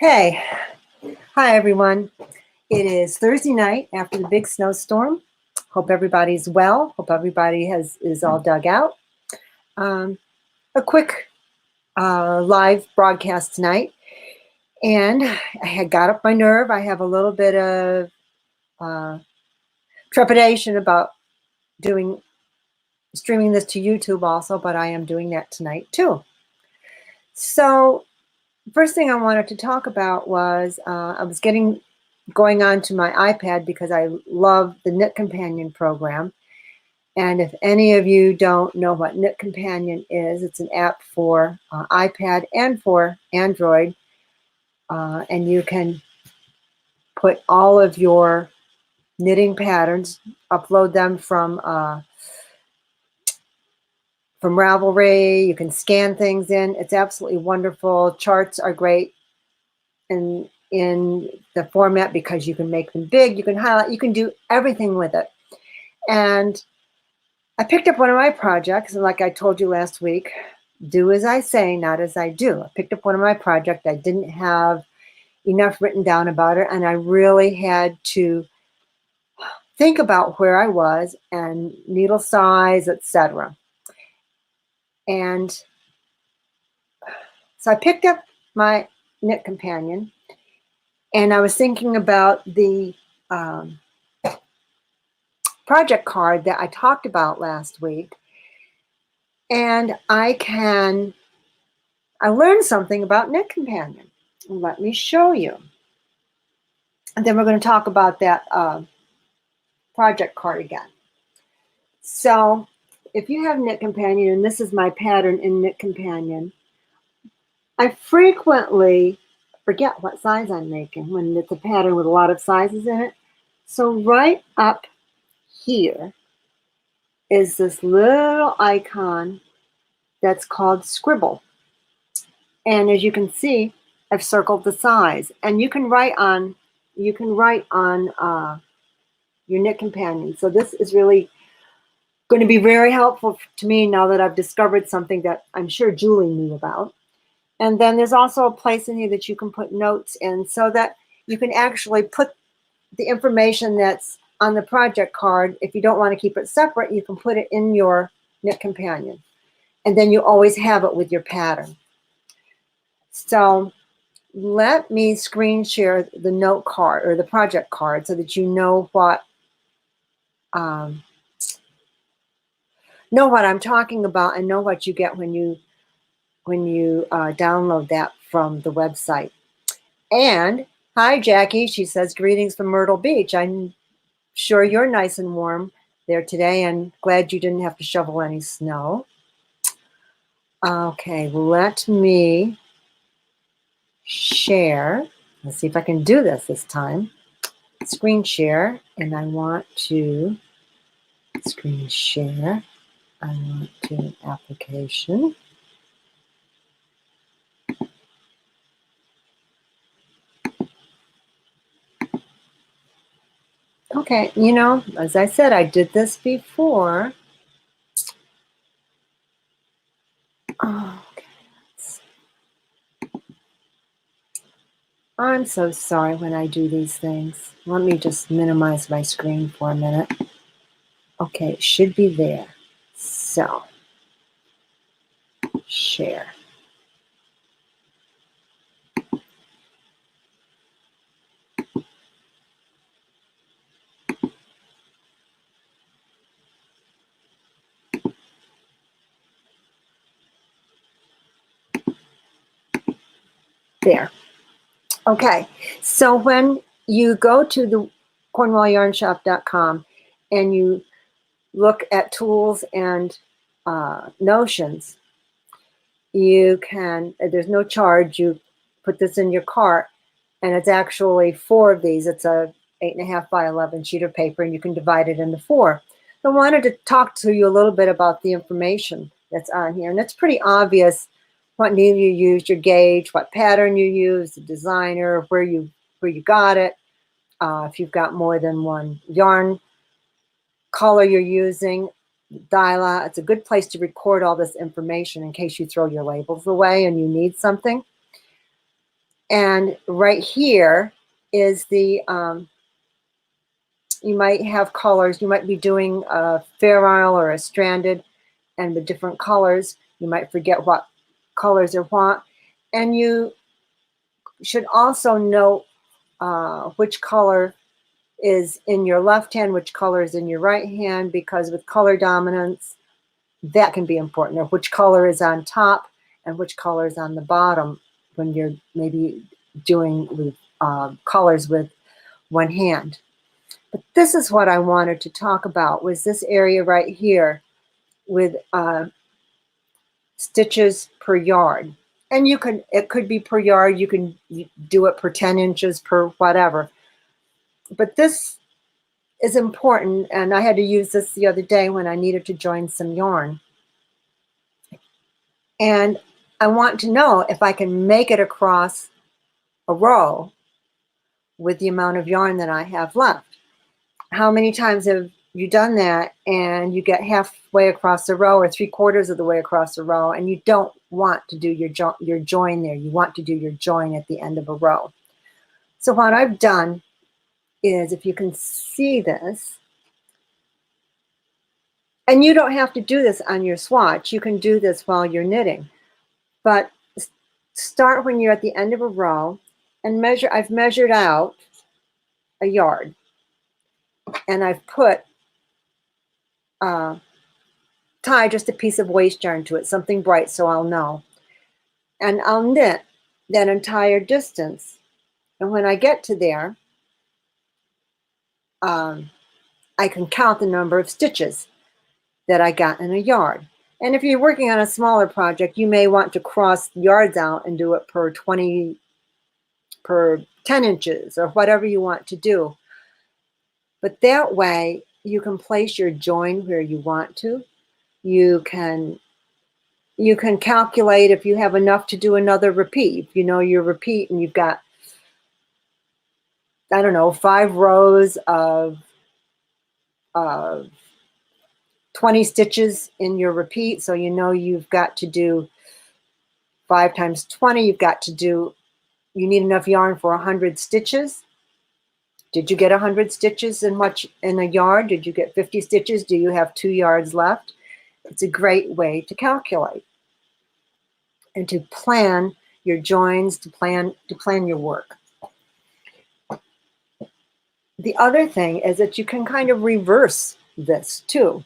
Hey, hi everyone. It is Thursday night after the big snowstorm. Hope everybody's well. Hope everybody is all dug out. Um, a quick live broadcast tonight, and I had got up my nerve. I have a little bit of uh, trepidation about doing streaming this to YouTube also, but I am doing that tonight too. So, first thing I wanted to talk about was I was going on to my iPad because I love the Knit Companion program. And if any of you don't know what Knit Companion is, it's an app for iPad and for Android. And you can put all of your knitting patterns, upload them from Ravelry. You can scan things in. It's absolutely wonderful. Charts are great in the format because you can make them big. You can highlight. You can do everything with it. And I picked up one of my projects, and like I told you last week, do as I say, not as I do. I picked up one of my projects. I didn't have enough written down about it, and I really had to think about where I was and needle size, etc. And so I picked up my Knit Companion, and I was thinking about the project card that I talked about last week, and I learned something about Knit Companion. Let me show you. And then we're going to talk about that project card again. So if you have Knit Companion, and this is my pattern in Knit Companion, I frequently forget what size I'm making when it's a pattern with a lot of sizes in it. So right up here is this little icon that's called Scribble. And as you can see, I've circled the size. And you can write on your Knit Companion. So this is really going to be very helpful to me now that I've discovered something that I'm sure Julie knew about. And then there's also a place in here that you can put notes in so that you can actually put the information that's on the project card. If you don't want to keep it separate, you can put it in your Knit Companion. And then you always have it with your pattern. So let me screen share the note card or the project card so that you know what I'm talking about and know what you get when you download that from the website. And hi, Jackie. She says, greetings from Myrtle Beach. I'm sure you're nice and warm there today and glad you didn't have to shovel any snow. Okay, let me share. Let's see if I can do this time. Screen share, and I want to screen share. I want to application. Okay, as I said, I did this before. Okay. I'm so sorry when I do these things. Let me just minimize my screen for a minute. Okay, it should be there. So, share. There. Okay, so when you go to the cornwallyarnshop.com and you look at tools and notions, there's no charge. You put this in your cart, and it's actually 4 of these. It's a 8.5 by 11 sheet of paper, and you can divide it into 4. So I wanted to talk to you a little bit about the information that's on here, and it's pretty obvious what needle you used, your gauge, what pattern you used, the designer, where you got it, if you've got more than one yarn color you're using, dial. It's a good place to record all this information in case you throw your labels away and you need something. And right here is the, you might have colors. You might be doing a feral or a stranded, and the different colors. You might forget what colors are what. And you should also note which color is in your left hand, which color is in your right hand, because with color dominance, that can be important, or which color is on top and which color is on the bottom when you're maybe doing with colors with one hand. But this is what I wanted to talk about, was this area right here with stitches per yard. And you can, it could be per yard, you can do it per 10 inches, per whatever. But this is important, and I had to use this the other day when I needed to join some yarn. And I want to know if I can make it across a row with the amount of yarn that I have left. How many times have you done that and you get halfway across the row or 3/4 of the way across the row, and you don't want to do your join there. You want to do your join at the end of a row. So what I've done is, if you can see this, and you don't have to do this on your swatch, you can do this while you're knitting, but start when you're at the end of a row and measure. I've measured out a yard, and I've put tie just a piece of waste yarn to it, something bright, so I'll know. And I'll knit that entire distance. And when I get to there, I can count the number of stitches that I got in a yard. And if you're working on a smaller project, you may want to cross yards out and do it per 10 inches or whatever you want to do. But that way you can place your join where you want to. You can calculate if you have enough to do another repeat. If you know your repeat and you've got, I don't know, 5 rows of 20 stitches in your repeat, so you know you've got to do 5 times 20. You've got to do, you need enough yarn for 100 stitches. Did you get 100 stitches in a yard? Did you get 50 stitches? Do you have 2 yards left? It's a great way to calculate and to plan your joins, to plan your work. The other thing is that you can kind of reverse this too.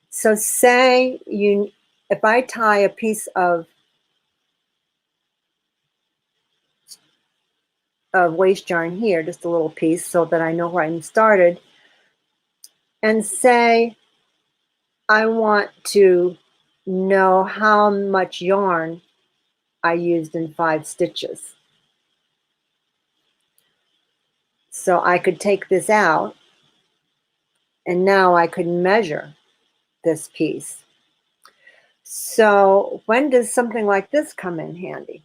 So say if I tie a piece of waste yarn here, just a little piece, so that I know where I'm started, and say I want to know how much yarn I used in 5 stitches. So I could take this out, and now I could measure this piece. So when does something like this come in handy?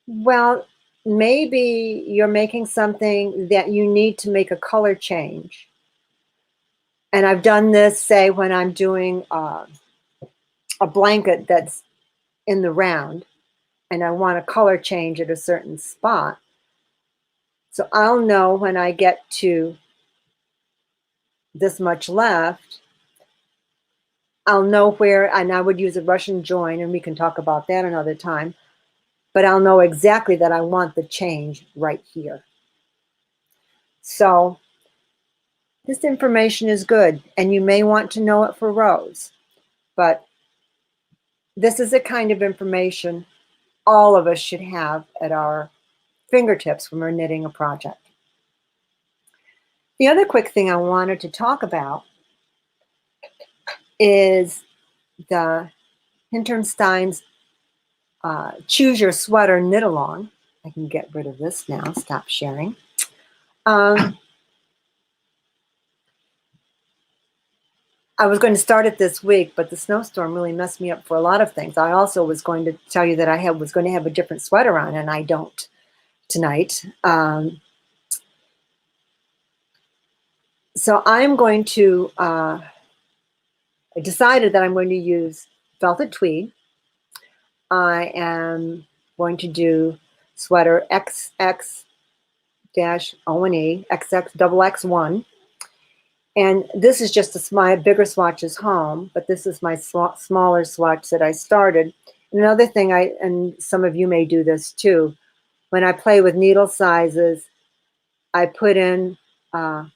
Well, maybe you're making something that you need to make a color change. And I've done this, say, when I'm doing a blanket that's in the round, and I want a color change at a certain spot. So I'll know when I get to this much left, I'll know where, and I would use a Russian join, and we can talk about that another time, but I'll know exactly that I want the change right here. So this information is good, and you may want to know it for rows, but this is the kind of information all of us should have at our fingertips when we're knitting a project. The other quick thing I wanted to talk about is the Hinterstein's Choose Your Sweater Knit Along. I can get rid of this now, stop sharing. I was going to start it this week, but the snowstorm really messed me up for a lot of things. I also was going to tell you that I was going to have a different sweater on, and I don't tonight. So I'm going to, I decided that I'm going to use felted tweed. I am going to do sweater XX-O&E, XX-XX1. And this is just my bigger swatches home, but this is my smaller swatch that I started. Another thing, and some of you may do this too, when I play with needle sizes, I put in some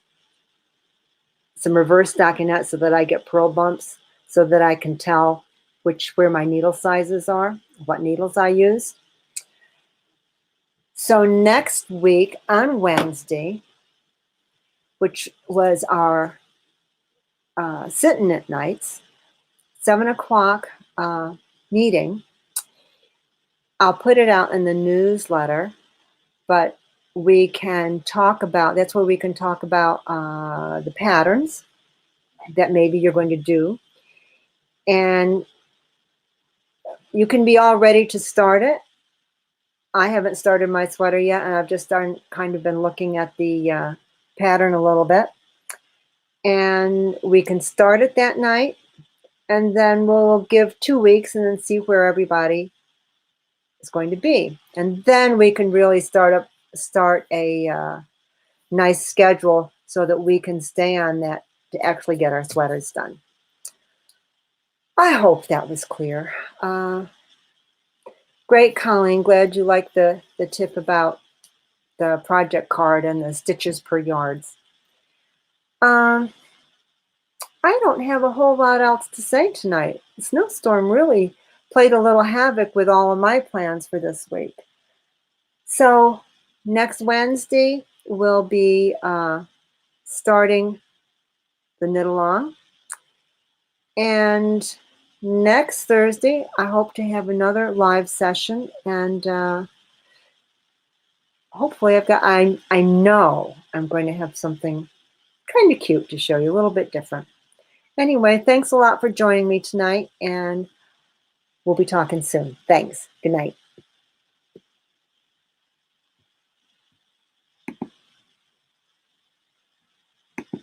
reverse stockinette so that I get pearl bumps so that I can tell where my needle sizes are, what needles I use. So next week on Wednesday, which was our sit-in at nights, 7 o'clock meeting, I'll put it out in the newsletter, but we can talk about, that's where we can talk about the patterns that maybe you're going to do. And you can be all ready to start it. I haven't started my sweater yet, and I've just kind of been looking at the pattern a little bit. And we can start it that night, and then we'll give 2 weeks and then see where everybody is going to be. And then we can really start a nice schedule so that we can stay on that to actually get our sweaters done. I hope that was clear. Great, Colleen. Glad you liked the tip about the project card and the stitches per yards. I don't have a whole lot else to say tonight. The snowstorm really played a little havoc with all of my plans for this week. So next Wednesday, we'll be starting the knit along. And next Thursday, I hope to have another live session. And hopefully I know I'm going to have something kind of cute to show you, a little bit different. Anyway, thanks a lot for joining me tonight, and we'll be talking soon. Thanks. Good night.